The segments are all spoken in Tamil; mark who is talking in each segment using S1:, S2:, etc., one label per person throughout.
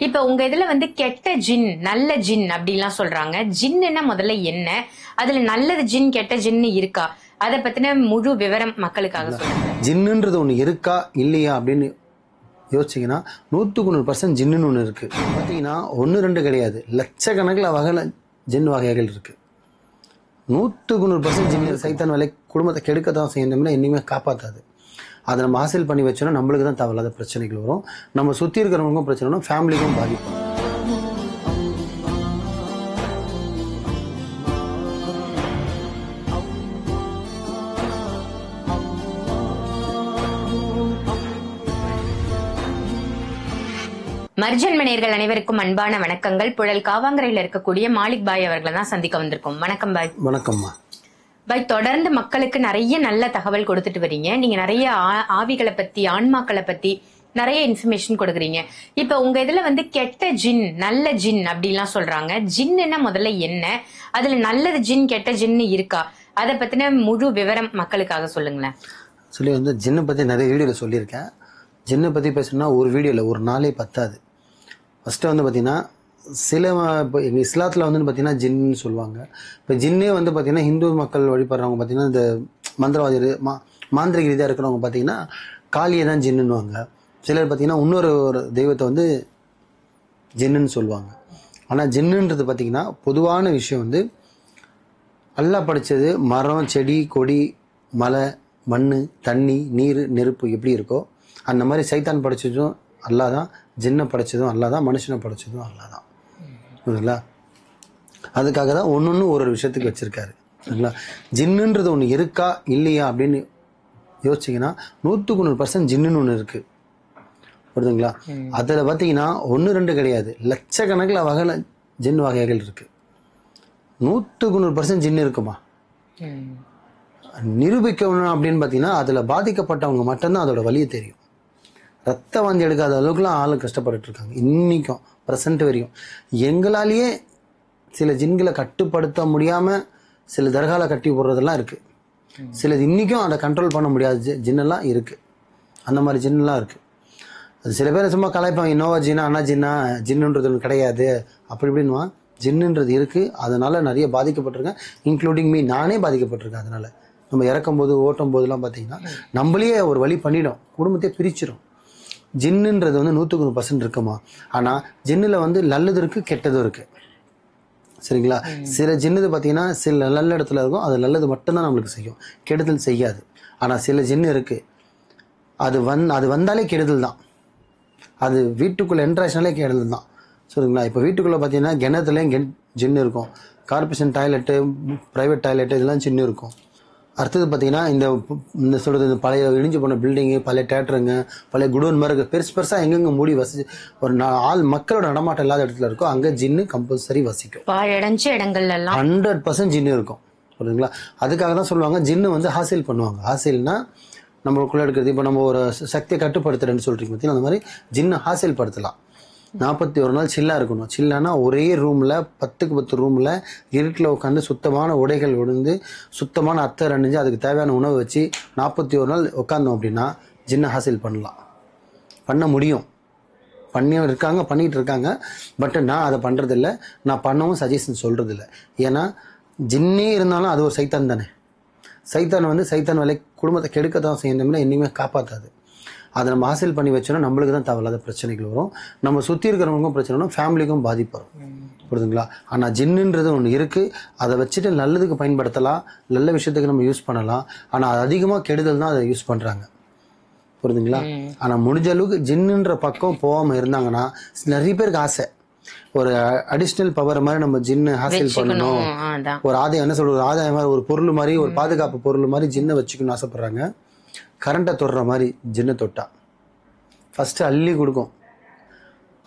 S1: இப்ப உங்க இதுல வந்து கெட்ட ஜின் நல்ல ஜின் அப்படின்லாம் சொல்றாங்க. ஜின்னுன்னா முதல்ல என்ன, அதுல நல்லது ஜின் கெட்ட ஜின்னு இருக்கா, அதை பத்தின முழு விவரம் மக்களுக்காக சொல்லுங்க.
S2: ஜின்னுன்றது ஒண்ணு இருக்கா இல்லையா அப்படின்னு யோசிச்சிங்கன்னா 100% ஜின்னுன்னு ஒன்று இருக்குது. பார்த்தீங்கன்னா 1 2 கிடையாது, லட்சக்கணக்கில் வகையில் ஜின் வகைகள் இருக்குது. 100% ஜின்னு சைத்தான் வேலை குடும்பத்தை கெடுக்க தான் செய்யணும்னா இனிமேல் காப்பாற்றாது. அதை நம்ம ஹாசில் பண்ணி வச்சோன்னா நம்மளுக்கு தான் தேவையில்லாத பிரச்சனைகள் வரும். நம்ம சுற்றி இருக்கிறவங்களுக்கும் பிரச்சனை வரும், ஃபேமிலிக்கும் பாதிப்பு.
S1: மர்ஜன் மணியர்கள் அனைவருக்கும் அன்பான வணக்கங்கள். புழல் காவாங்கரையில் இருக்கக்கூடிய மாலிக் பாய் அவர்களை தான் சந்திக்க வந்திருக்கோம். வணக்கம் பாய்.
S2: வணக்கம்மா
S1: பாய். தொடர்ந்து மக்களுக்கு நிறைய நல்ல தகவல் கொடுத்துட்டு வரீங்க. நீங்க நிறைய ஆவிகளை பத்தி ஆன்மாக்களை பத்தி நிறைய இன்ஃபர்மேஷன் கொடுக்குறீங்க. இப்ப உங்க இதுல வந்து கெட்ட ஜின் நல்ல ஜின் அப்படின்லாம் சொல்றாங்க. ஜின்னுன்னா முதல்ல என்ன, அதுல நல்லது ஜின் கெட்ட ஜின்னு இருக்கா, அதை பத்தின முழு விவரம் மக்களுக்காக சொல்லுங்களேன்.
S2: வந்து ஜின்னை பற்றி நிறைய வீடியோவில் சொல்லியிருக்கேன். ஜின்னை பற்றி பேசணும்னா ஒரு வீடியோவில் ஒரு நாளே பத்தாது. ஃபஸ்ட்டு வந்து பார்த்திங்கன்னா சில இப்போ எங்கள் இஸ்லாத்தில் வந்து பார்த்திங்கன்னா ஜின்னு சொல்லுவாங்க. இப்போ ஜின்னே வந்து பார்த்திங்கன்னா ஹிந்து மக்கள் வழிபடுறவங்க பார்த்திங்கன்னா இந்த மந்திரவாதி மாந்திரிக ரீதியாக இருக்கிறவங்க பார்த்திங்கன்னா காளியை தான் ஜின்னுன்னுவாங்க. சிலர் பார்த்திங்கன்னா இன்னொரு தெய்வத்தை வந்து ஜின்னுன்னு சொல்லுவாங்க. ஆனால் ஜின்னுன்றது பார்த்திங்கன்னா பொதுவான விஷயம் வந்து அல்லாஹ் படைச்சது மரம் செடி கொடி மலை மண் தண்ணி நீர் நெருப்பு எப்படி இருக்கோ அந்த மாதிரி சைத்தான் படைச்சதும் அல்லாஹ் தான், ஜின்னை படைச்சதும் அல்லாஹ் தான், மனுஷனை படைச்சதும் அல்லாஹ் தான். புரியுதுங்களா? அதுக்காக தான் ஒன்று ஒரு விஷயத்துக்கு வச்சுருக்காரு. சரிங்களா? ஜின்னுன்றது ஒன்று இருக்கா இல்லையா அப்படின்னு யோசிச்சிங்கன்னா 100% ஜின்னுன்னு ஒன்று இருக்குது. புரியுதுங்களா? அதில் பார்த்தீங்கன்னா 1 2 கிடையாது, லட்சக்கணக்கில் வகையில் ஜின் வகைகள் இருக்குது. 100% ஜின்னு இருக்குமா நிரூபிக்கணும் அப்படின்னு பார்த்தீங்கன்னா அதில் பாதிக்கப்பட்டவங்க மட்டும்தான் அதோட வலியை தெரியும். ரத்த வாந்தி எடுக்காத அளவுக்குலாம் ஆளு கஷ்டப்பட்டு இருக்காங்க இன்றைக்கும் ப்ரெசண்ட் வரையும். எங்களாலேயே சில ஜின்களை கட்டுப்படுத்த முடியாமல் சில தர்கால கட்டி போடுறதெல்லாம் இருக்குது. சிலது இன்றைக்கும் அதை கண்ட்ரோல் பண்ண முடியாத ஜின்னெல்லாம் இருக்குது. அந்த மாதிரி ஜின்னெல்லாம் இருக்குது. அது சில பேர் சும்மா கலாய்ப்பாங்க, இன்னோவா ஜின்னா அண்ணா ஜின்னா, ஜின்னுன்றது ஒன்று கிடையாது அப்படி இப்படின்னுவா. ஜின்னுன்றது இருக்குது. அதனால் நிறைய பாதிக்கப்பட்டிருக்கேன், இன்க்ளூடிங் மீ. நானே பாதிக்கப்பட்டிருக்கேன். அதனால் நம்ம இறக்கும் போது ஓட்டும் போதெல்லாம் பார்த்தீங்கன்னா நம்மளே ஒரு வழி பண்ணிடும், குடும்பத்தையே பிரிச்சிடும். ஜின்னுன்றது வந்து 100% இருக்குமா. ஆனால் ஜின்னில் வந்து நல்லது இருக்குது கெட்டதும் இருக்குது. சரிங்களா? சில ஜின்னு பார்த்தீங்கன்னா சில நல்ல இடத்துல இருக்கும், அது நல்லது மட்டும்தான் நம்மளுக்கு செய்யும், கெடுதல் செய்யாது. ஆனால் சில ஜின்னு இருக்குது அது வந்தாலே கெடுதல் தான். அது வீட்டுக்குள்ளே என்ட்ராஷனாலே கெடுதல் தான். சரிங்களா? இப்போ வீட்டுக்குள்ளே பார்த்தீங்கன்னா கிணத்துலேயும் ஜின்னு இருக்கும், கார்பரேஷன் டாய்லெட்டு ப்ரைவேட் டாய்லெட்டு இதெல்லாம் ஜின்னு இருக்கும். அடுத்தது பார்த்தீங்கன்னா இந்த சொல்கிறது இந்த பழைய இடிஞ்சு போன பில்டிங்கு, பழைய தேட்டருங்க, பழைய குடோன் மாதிரி பெருசாக எங்கெங்கே மூடி ஒரு மக்களோட நடமாட்டம் இல்லாத இடத்துல இருக்கும், அங்கே ஜின்னு கம்பல்சரி வசிக்கும். 100% ஜின்னு இருக்கும். புரியுதுங்களா? அதுக்காக தான் சொல்லுவாங்க ஜின்னு வந்து ஹாசில் பண்ணுவாங்க. ஹாசில்னா நம்மளுக்குள்ளே எடுக்கிறது. இப்போ நம்ம ஒரு சக்தியை கட்டுப்படுத்துறேன்னு சொல்கிறீங்க பார்த்தீங்கன்னா அந்த மாதிரி ஜின்னு ஹாசில் படுத்தலாம். 41 நாள் சில்லாக இருக்கணும். சில்லானா ஒரே ரூமில் 10க்கு 10 ரூமில் இருட்டில் உட்காந்து சுத்தமான உடைகள் விழுந்து சுத்தமான அத்தர் அணிஞ்சு அதுக்கு தேவையான உணவு வச்சு 41 நாள் உட்காந்தோம் அப்படின்னா ஜின்னை ஹாசில் பண்ண முடியும். பண்ணிட்டு இருக்காங்க. பட் நான் அதை பண்ணுறதில்ல, நான் பண்ணவும் சஜஷன் சொல்கிறதில்ல. ஏன்னா ஜின்னே இருந்தாலும் அது ஒரு சைத்தான் தானே. சைத்தான் வந்து சைத்தான் வேலை குடும்பத்தை கெடுக்க தான் செய்யணும்னா இனிமேல் காப்பாற்றாது. அதை நம்ம ஹாசில் பண்ணி வச்சோன்னா நம்மளுக்கு தான் தேவையில்லாத பிரச்சனைகள் வரும், நம்ம சுற்றி இருக்கிறவங்களுக்கும் பிரச்சனை வரும், ஃபேமிலிக்கும் பாதிப்பு வரும். புரியுதுங்களா? ஆனால் ஜின்னுன்றது ஒன்று இருக்குது. அதை வச்சுட்டு நல்லதுக்கு பயன்படுத்தலாம், நல்ல விஷயத்துக்கு நம்ம யூஸ் பண்ணலாம். ஆனால் அது அதிகமாக கெடுதல் தான் அதை யூஸ் பண்ணுறாங்க. புரியுதுங்களா? ஆனால் முடிஞ்ச அளவுக்கு ஜின்னுன்ற பக்கம் போகாமல் இருந்தாங்கன்னா நிறைய பேருக்கு ஆசை, ஒரு அடிஷ்னல் பவர் மாதிரி நம்ம ஜின்னு ஹாசில் பண்ணணும், ஒரு ஆதாயம் என்ன சொல்றது ஆதாயம் மாதிரி, ஒரு பொருள் மாதிரி, ஒரு பாதுகாப்பு பொருள் மாதிரி ஜின்னை வச்சுக்கணும்னு ஆசைப்படுறாங்க. கரண்ட்டை தொடுற மாதிரி ஜின்னை தொட்டா ஃபஸ்ட்டு அள்ளி கொடுக்கும்,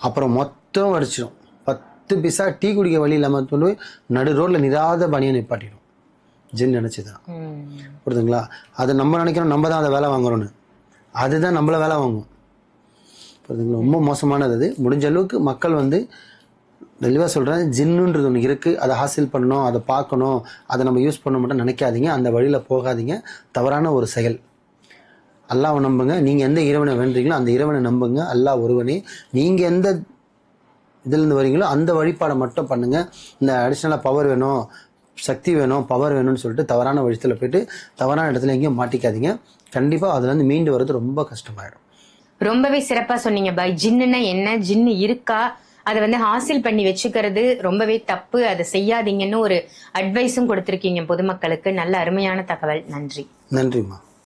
S2: அப்புறம் மொத்தம் வடிச்சிடும். 10 பைசா டீ குடிக்க வழி இல்லாமல் கொண்டு போய் நடு ரோட்டில் நிராத பணியை நிப்பாட்டிடும் ஜின் நினச்சிதான். புரியுதுங்களா? அது நம்ம நினைக்கிறோம் நம்ம தான் அதை வேலை வாங்குறோன்னு, அதுதான் நம்மளை வேலை வாங்கும். புரியுதுங்களா? ரொம்ப மோசமானது அது. முடிஞ்ச அளவுக்கு மக்கள் வந்து தெளிவாக சொல்கிறேன், ஜின்னுன்றது ஒன்று இருக்குது, அதை ஹாசில் பண்ணணும், அதை பார்க்கணும், அதை நம்ம யூஸ் பண்ண மட்டும் நினைக்காதீங்க, அந்த வழியில் போகாதீங்க. தவறான ஒரு செயல். அல்லாஹ்வை நம்புங்க. நீங்கள் எந்த இறைவனை வேண்டுறீங்களோ அந்த இறைவனை நம்புங்க. அல்லாஹ் ஒருவனே. நீங்கள் எந்த இதிலிருந்து வரீங்களோ அந்த வழிபாடை மட்டும் பண்ணுங்க. இந்த அடிஷ்னலாக பவர் வேணும், சக்தி வேணும், பவர் வேணும்னு சொல்லிட்டு தவறான வழித்துல போயிட்டு தவறான இடத்துல எங்கேயும் மாட்டிக்காதீங்க. கண்டிப்பாக அதுலேருந்து மீண்டு வர்றது ரொம்ப கஷ்டமாயிடும்.
S1: ரொம்பவே சிறப்பா சொன்னீங்க பாய். ஜின்னுன்னா என்ன, ஜின்னு இருக்கா, அதை வந்து ஹாசில் பண்ணி வச்சுக்கிறது ரொம்பவே தப்பு, அதை செய்யாதீங்கன்னு ஒரு அட்வைஸும் கொடுத்திருக்கீங்க பொதுமக்களுக்கு. நல்ல அருமையான தகவல். நன்றி.
S2: நன்றிம்மா.